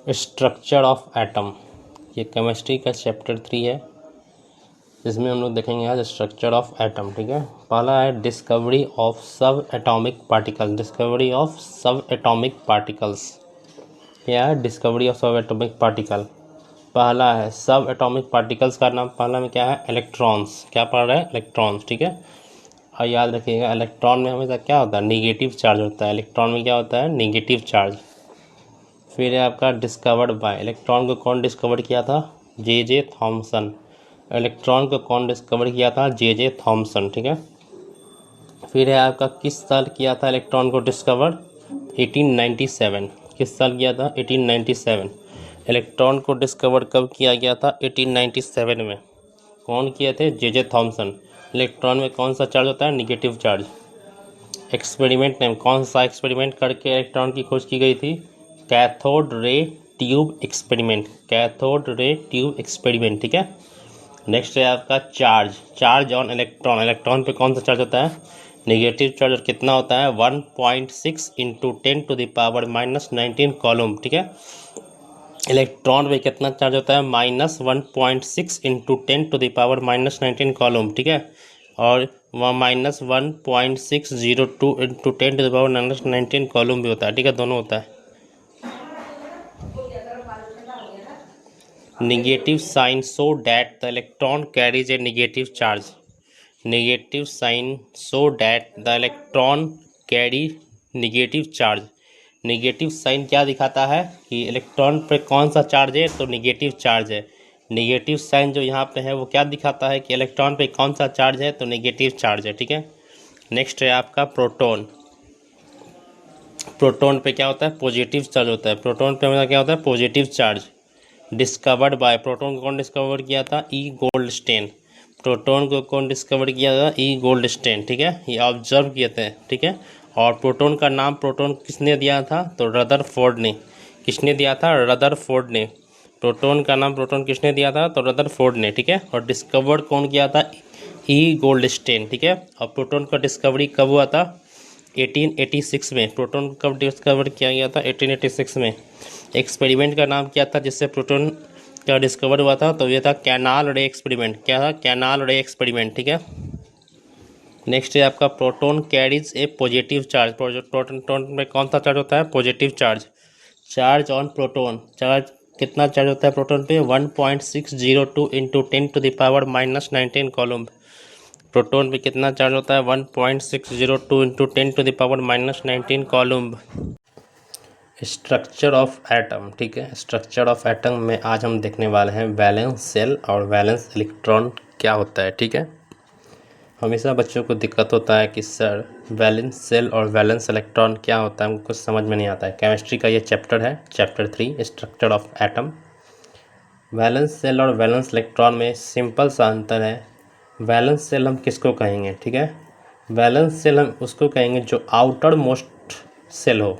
Structure of atom, ये chemistry का chapter 3 है। इसमें हम लोग देखेंगे आज स्ट्रक्चर ऑफ एटम। ठीक है, पहला है डिस्कवरी ऑफ सब एटॉमिक पार्टिकल। डिस्कवरी ऑफ सब एटॉमिक पार्टिकल्स, क्या है डिस्कवरी ऑफ सब एटॉमिक पार्टिकल। पहला है सब एटॉमिक पार्टिकल्स का नाम पहला में क्या है, इलेक्ट्रॉन्स। क्या पढ़ रहे हैं, इलेक्ट्रॉन्स। ठीक है, और याद रखिएगा इलेक्ट्रॉन में हमेशा क्या होता है, निगेटिव चार्ज होता है। इलेक्ट्रॉन में क्या होता है, निगेटिव चार्ज। फिर है आपका डिस्कवर्ड बाय, इलेक्ट्रॉन को कौन डिस्कवर किया था, जे थॉमसन। इलेक्ट्रॉन को कौन डिस्कवर किया था, जे थॉमसन। ठीक है, फिर है आपका किस साल किया था इलेक्ट्रॉन को डिस्कवर, 1897। किस साल किया था, 1897। इलेक्ट्रॉन को डिस्कवर कब किया गया था, 1897 में। कौन किए थे, जे थॉमसन। इलेक्ट्रॉन में कौन सा चार्ज होता है, निगेटिव चार्ज। एक्सपेरिमेंट नेम, कौन सा एक्सपेरिमेंट करके इलेक्ट्रॉन की खोज की गई थी, cathode ray tube experiment. Cathode ray tube experiment. ठीक है, नेक्स्ट है आपका charge. Charge on electron, electron पे कौन सा चार्ज होता है, नेगेटिव चार्ज। और कितना होता है, 1.6 इंटू 10⁻⁻19 कॉलम। ठीक है, इलेक्ट्रॉन पे कितना चार्ज होता है, -1.6 इंटू 10⁻⁻19 कॉलम। ठीक है, और वह -1.602 इंटू 10⁻⁻19 कॉलम भी होता है। ठीक है, दोनों होता है। Negative sign so that the electron carries a negative charge. Negative sign so that the electron carry negative charge. Negative sign क्या दिखाता है कि इलेक्ट्रॉन पे कौन सा चार्ज है, तो नेगेटिव चार्ज है। नेगेटिव साइन जो यहाँ पे है वो क्या दिखाता है कि इलेक्ट्रॉन पे कौन सा चार्ज है, तो नेगेटिव चार्ज है। ठीक है, नेक्स्ट है आपका प्रोटॉन। प्रोटॉन पे क्या होता है, पॉजिटिव चार्ज होता है। प्रोटॉन पे हमारा क्या होता है, positive charge. Discovered by, proton को कौन डिस्कवर किया था, ई गोल्डस्टेन। प्रोटॉन को कौन डिस्कवर किया था, ई गोल्डस्टेन। ठीक है, ये ऑब्जर्व किए थे। ठीक है, और प्रोटॉन का नाम प्रोटॉन किसने दिया था, तो रदरफोर्ड ने। किसने दिया था, रदरफोर्ड ने। प्रोटॉन का नाम प्रोटॉन किसने दिया था, तो रदरफोर्ड ने। ठीक है, और डिस्कवर्ड कौन किया था, ई गोल्डस्टेन। ठीक है, और प्रोटॉन का डिस्कवरी कब हुआ था, 1886 में। प्रोटॉन कब डिस्कवर किया गया था, 1886 में। एक्सपेरिमेंट का नाम क्या था जिससे प्रोटॉन का डिस्कवर हुआ था, तो ये था कैनाल रे एक्सपेरिमेंट। क्या था, कैनाल रे एक्सपेरिमेंट। ठीक है, नेक्स्ट है आपका प्रोटॉन कैरीज ए पॉजिटिव चार्ज। प्रोटॉन में कौन सा चार्ज होता है, positive charge. Charge on proton, charge कितना चार्ज होता है प्रोटॉन पे, 1.602 इंटू 10⁻⁻19 कॉलम। प्रोटॉन पे कितना चार्ज होता है, 1.602 into 10⁻⁻19 column. Structure of atom. ठीक है, स्ट्रक्चर ऑफ एटम में आज हम देखने वाले हैं वैलेंस सेल और वैलेंस इलेक्ट्रॉन क्या होता है। ठीक है, हमेशा बच्चों को दिक्कत होता है कि सर वैलेंस सेल और वैलेंस इलेक्ट्रॉन क्या होता है, उनको कुछ समझ में नहीं आता है। केमिस्ट्री का ये चैप्टर है, chapter 3 structure of atom. Valence shell और वैलेंस इलेक्ट्रॉन में सिंपल सा अंतर है। वैलेंस सेल हम किसको कहेंगे, ठीक है, वैलेंस सेल हम उसको कहेंगे जो आउटर मोस्ट सेल हो,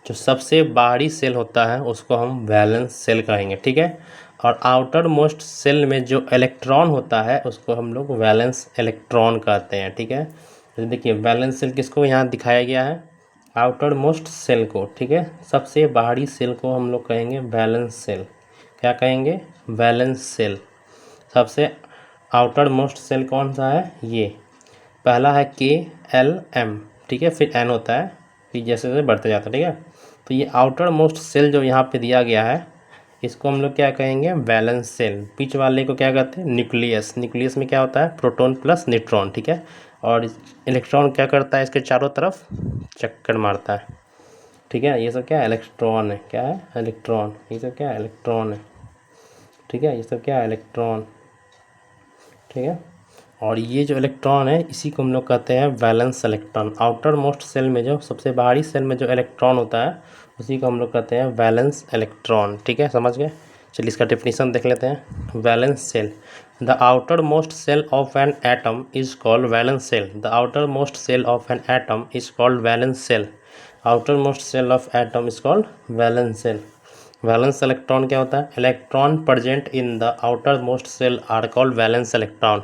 जो सबसे बाहरी सेल होता है उसको हम वैलेंस सेल कहेंगे। ठीक है, और आउटर मोस्ट सेल में जो इलेक्ट्रॉन होता है उसको हम लोग वैलेंस इलेक्ट्रॉन कहते हैं। ठीक है, तो देखिए वैलेंस सेल किसको यहाँ दिखाया गया है, आउटर मोस्ट सेल को। ठीक है, सबसे बाहरी सेल को हम लोग कहेंगे वैलेंस सेल। क्या कहेंगे, वैलेंस सेल। सबसे आउटर मोस्ट सेल कौन सा है, ये पहला है KLM। ठीक है, फिर N होता है, फिर जैसे जैसे बढ़ते जाता है। ठीक है, तो ये आउटर मोस्ट सेल जो यहाँ पे दिया गया है इसको हम लोग क्या कहेंगे, वैलेंस सेल। बीच वाले को क्या कहते हैं, न्यूक्लियस। न्यूक्लियस में क्या होता है, प्रोटॉन प्लस न्यूट्रॉन। ठीक है, और इलेक्ट्रॉन क्या करता है, इसके चारों तरफ चक्कर मारता है। ठीक है, ये सब क्या है, इलेक्ट्रॉन है। क्या है, इलेक्ट्रॉन। ये सब क्या है, इलेक्ट्रॉन है। ठीक है, ये सब क्या है, इलेक्ट्रॉन। ठीक है, और ये जो इलेक्ट्रॉन है इसी को हम लोग कहते हैं valence electron. Outermost shell में जो सबसे बाहरी सेल में जो इलेक्ट्रॉन होता है उसी को हम लोग कहते हैं वैलेंस इलेक्ट्रॉन। ठीक है, समझ गए। चलिए इसका डेफिनेशन देख लेते हैं। Valence shell, the outermost shell of an atom is called valence shell. The outermost shell of an atom is called valence shell. Outermost shell of atom is called valence shell. Valence electron क्या होता है, electron present in the outermost shell are called valence electron.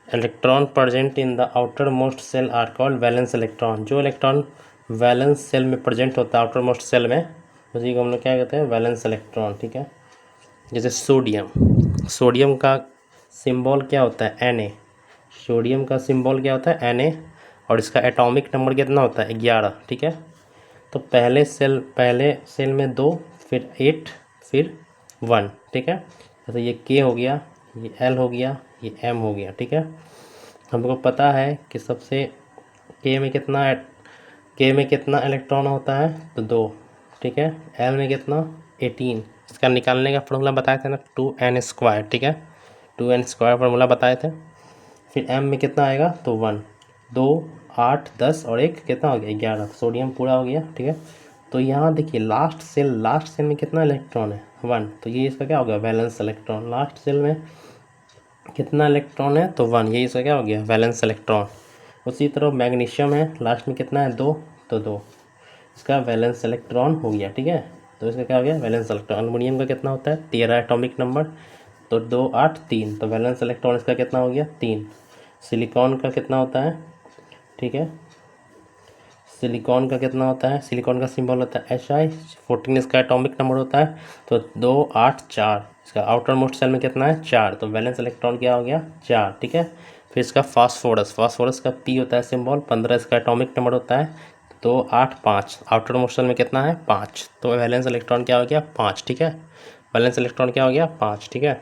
Electron present in the outermost shell are called valence electron. जो electron valence shell में present होता है, outer most shell में, उसी को हम लोग क्या कहते हैं, वैलेंस इलेक्ट्रॉन, ठीक है। जैसे सोडियम का सिंबल क्या होता है, Na। सोडियम का सिंबल क्या होता है, Na, और इसका एटॉमिक नंबर कितना होता है, 11, ठीक है। तो पहले सेल में 2, फिर 8, फिर 1, ठीक है। जैसे ये K हो गया, ये L हो गया, ये M हो गया, ठीक है। हमको पता है कि सबसे K में कितना इलेक्ट्रॉन होता है, तो 2, ठीक है। L में कितना, 18। इसका निकालने का फॉर्मूला बताए थे ना, 2n², ठीक है। 2n² फॉर्मूला बताए थे। फिर M में कितना आएगा, तो 1, 2, 8, 10 और 1 कितना हो गया, 11। सोडियम पूरा हो गया, ठीक है। तो यहाँ देखिए लास्ट सेल में कितना इलेक्ट्रॉन है, 1। तो ये इसका क्या हो गया, वैलेंस इलेक्ट्रॉन। लास्ट सेल में कितना इलेक्ट्रॉन है, तो 1, ये इसका क्या हो गया, वैलेंस इलेक्ट्रॉन। उसी तरह मैग्नीशियम है, लास्ट में कितना है, 2, तो 2, इसका वैलेंस इलेक्ट्रॉन हो गया, ठीक है। तो इसका क्या हो गया, वैलेंस इलेक्ट्रॉन। एल्युमिनियम का कितना होता है, 13 एटॉमिक नंबर, तो 2, 8, 3, तो वैलेंस इलेक्ट्रॉन इसका कितना हो गया, 3। सिलिकॉन का कितना होता है, ठीक है। सिलिकॉन का कितना होता है, सिलिकॉन का सिंबल होता है Hi, 14 इसका एटॉमिक नंबर होता है, तो 2, 8, 4, इसका आउटर मोस्ट सेल में कितना है, 4, तो वैलेंस इलेक्ट्रॉन क्या हो गया, 4, ठीक है। फिर इसका फास्फोरस का P होता है सिंबल, 15 इसका एटॉमिक नंबर होता है, 2, 8, 5, आउटर मोस्ट सेल में कितना है, 5, तो वैलेंस इलेक्ट्रॉन क्या हो गया, 5, ठीक है। वैलेंस इलेक्ट्रॉन क्या हो गया, 5, ठीक है।